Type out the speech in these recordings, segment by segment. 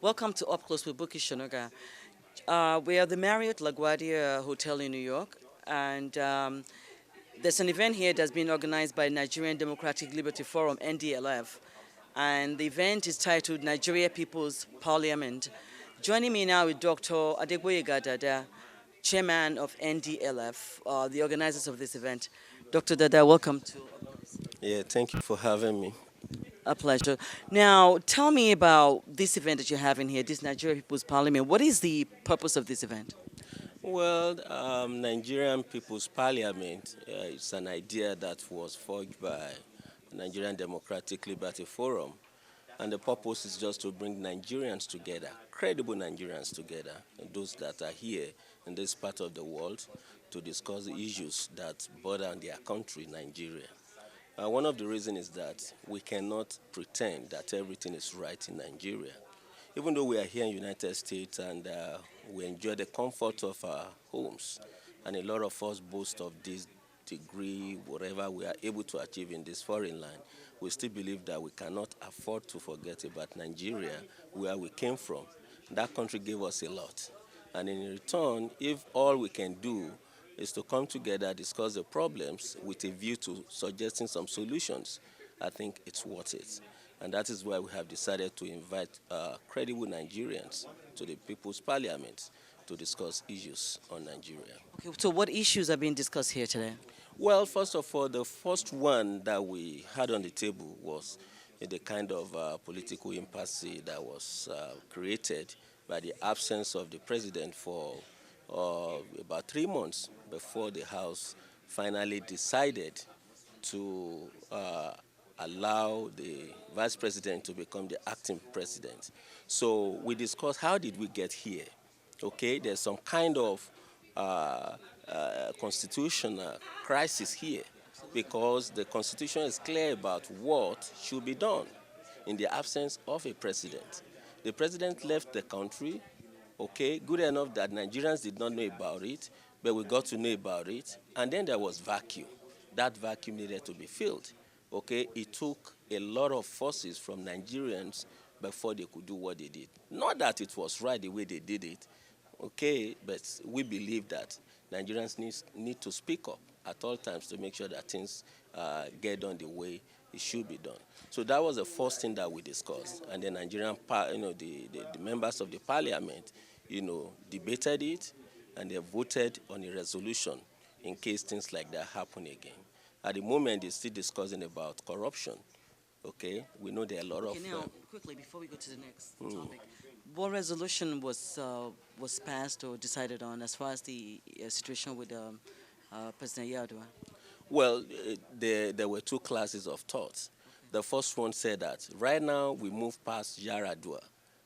Welcome to Up Close with Bookie Shonuga. We are the Marriott LaGuardia Hotel in New York, and there's an event here that's been organized by Nigerian Democratic Liberty Forum (NDLF), and the event is titled Nigeria Peoples Parliament. Joining me now is Dr. Adegboyega Dada, chairman of NDLF, the organizers of this event. Dr. Dada, welcome to. Yeah, thank you for having me. A pleasure. Now, tell me about this event that you're having here, this Nigeria People's Parliament. What is the purpose of this event? Well, Nigerian Peoples Parliament is an idea that was forged by Nigerian Democratic Liberty Forum, and the purpose is just to bring Nigerians together, credible Nigerians together, and those that are here in this part of the world to discuss the issues that bother their country, Nigeria. One of the reasons is that we cannot pretend that everything is right in Nigeria. Even though we are here in the United States and we enjoy the comfort of our homes, and a lot of us boast of this degree, whatever we are able to achieve in this foreign land, we still believe that we cannot afford to forget about Nigeria, where we came from. That country gave us a lot. And in return, if all we can do is to come together, discuss the problems with a view to suggesting some solutions, I think it's worth it. And that is why we have decided to invite credible Nigerians to the People's Parliament to discuss issues on Nigeria. Okay, so what issues are being discussed here today? Well, first of all, the first one that we had on the table was the kind of political impasse that was created by the absence of the president for about 3 months before the House finally decided to allow the vice president to become the acting president. So we discussed how did we get here. Okay, there's some kind of constitutional crisis here because the constitution is clear about what should be done in the absence of a president. The president left the country, okay, good enough that Nigerians did not know about it, but we got to know about it, and then there was vacuum. That vacuum needed to be filled. Okay, it took a lot of forces from Nigerians before they could do what they did. Not that it was right the way they did it, okay, but we believe that Nigerians need to speak up at all times to make sure that things get done the way it should be done. So that was the first thing that we discussed, and the Nigerian, the members of the parliament, debated it, and they voted on a resolution in case things like that happen again. At the moment, they're still discussing about corruption. Okay, we know there are a lot of. Okay, now quickly before we go to the next topic, what resolution was passed or decided on as far as the situation with President Yadua? Well, there were two classes of thoughts. The first one said that right now we move past Yaradua.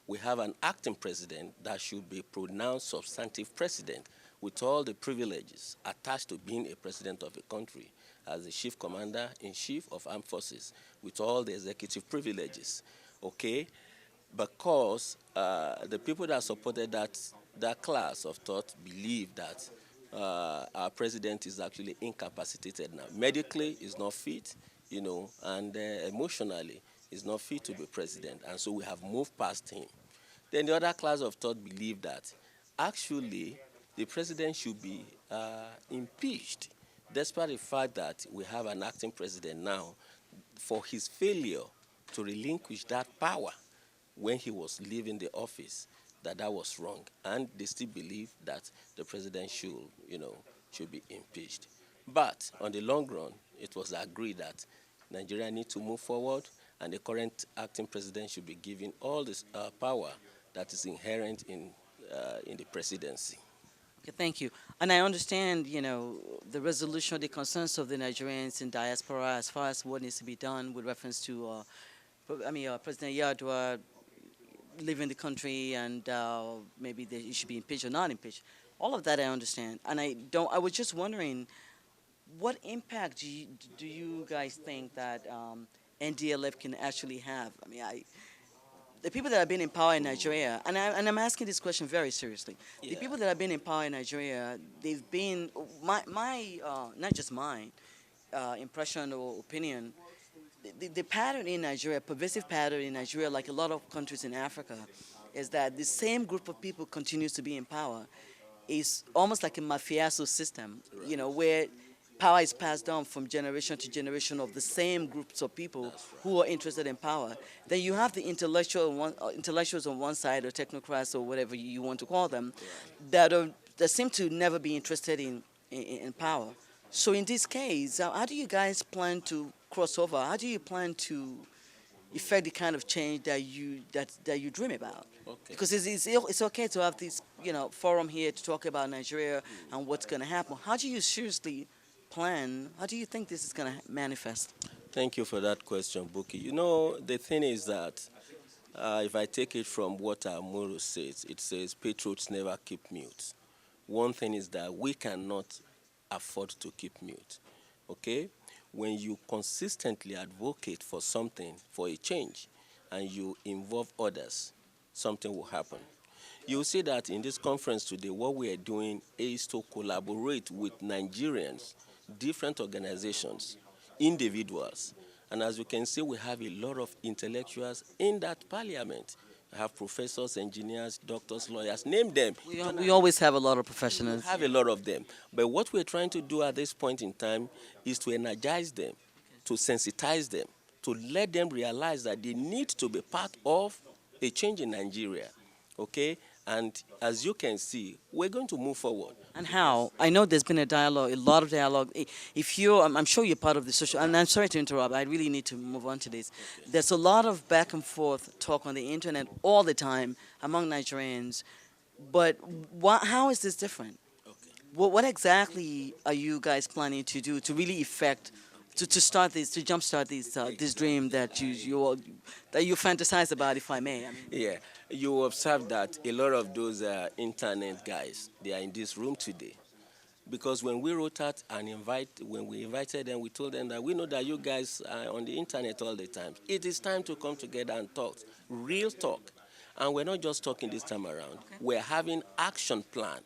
We have an acting president that should be pronounced substantive president with all the privileges attached to being a president of a country as the chief commander-in-chief of armed forces with all the executive privileges, okay? Because the people that supported that class of thought believe that our president is actually incapacitated now. Medically, he's not fit, and emotionally, he's not fit to be president. And so we have moved past him. Then the other class of thought believe that actually the president should be impeached, despite the fact that we have an acting president now for his failure to relinquish that power when he was leaving the office, that was wrong. And they still believe that the president should be impeached. But on the long run, it was agreed that Nigeria needs to move forward, and the current acting president should be given all this power that is inherent in the presidency. Okay, thank you. And I understand, the resolution, the concerns of the Nigerians in diaspora as far as what needs to be done with reference to, President Yadua leaving the country and maybe he should be impeached or not impeached. All of that I understand. And I was just wondering, what impact do you guys think that NDLF can actually have? The people that have been in power in Nigeria, and I'm asking this question very seriously. Yeah. The people that have been in power in Nigeria, they've been, not just mine, impression or opinion, the pattern in Nigeria, pervasive pattern in Nigeria, like a lot of countries in Africa, is that the same group of people continues to be in power. Is almost like a mafioso system, you know, where power is passed down from generation to generation of the same groups of people who are interested in power. Then you have the intellectuals on one side, or technocrats, or whatever you want to call them, that seem to never be interested in power. So in this case, how do you guys plan to cross over? How do you plan to effect the kind of change that you dream about? Okay. Because it's okay to have this, you know, forum here to talk about Nigeria and what's going to happen. How do you seriously plan? How do you think this is going to manifest? Thank you for that question, Bookie. You know, the thing is that if I take it from what our motto says, it says, patriots never keep mute. One thing is that we cannot afford to keep mute, okay? When you consistently advocate for something, for a change, and you involve others, something will happen. You'll see that in this conference today, what we are doing is to collaborate with Nigerians, different organizations, individuals. And as you can see, we have a lot of intellectuals in that parliament. We have professors, engineers, doctors, lawyers, name them. We always have a lot of We professionals. have a lot of them. But what we're trying to do at this point in time is to energize them, to sensitize them, to let them realize that they need to be part of a change in Nigeria. Okay? And as you can see, we're going to move forward. And how? I know there's been a dialogue, a lot of dialogue. If you, I'm sure you're part of the social, and I'm sorry to interrupt, I really need to move on to this. There's a lot of back and forth talk on the internet all the time among Nigerians, but how is this different? What exactly are you guys planning to do to really effect, to start this, to jumpstart this dream that you fantasize about, if I may? I mean, Yeah, you observe that a lot of those internet guys, they are in this room today. Because when we wrote out and when we invited them, we told them that we know that you guys are on the internet all the time. It is time to come together and talk, real talk. And we're not just talking this time around. Okay. We're having action plan.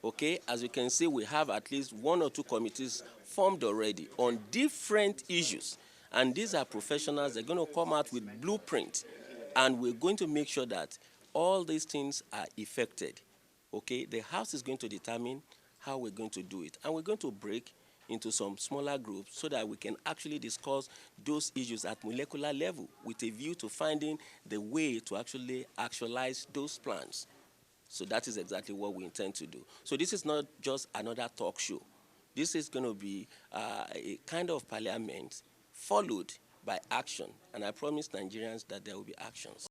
Okay, as you can see, we have at least 1 or 2 committees formed already on different issues. And these are professionals. They're going to come out with blueprint. And we're going to make sure that all these things are effected. Okay, the House is going to determine how we're going to do it. And we're going to break into some smaller groups so that we can actually discuss those issues at molecular level with a view to finding the way to actually actualize those plans. So that is exactly what we intend to do. So this is not just another talk show. This is going to be a kind of parliament followed by action. And I promise Nigerians that there will be actions.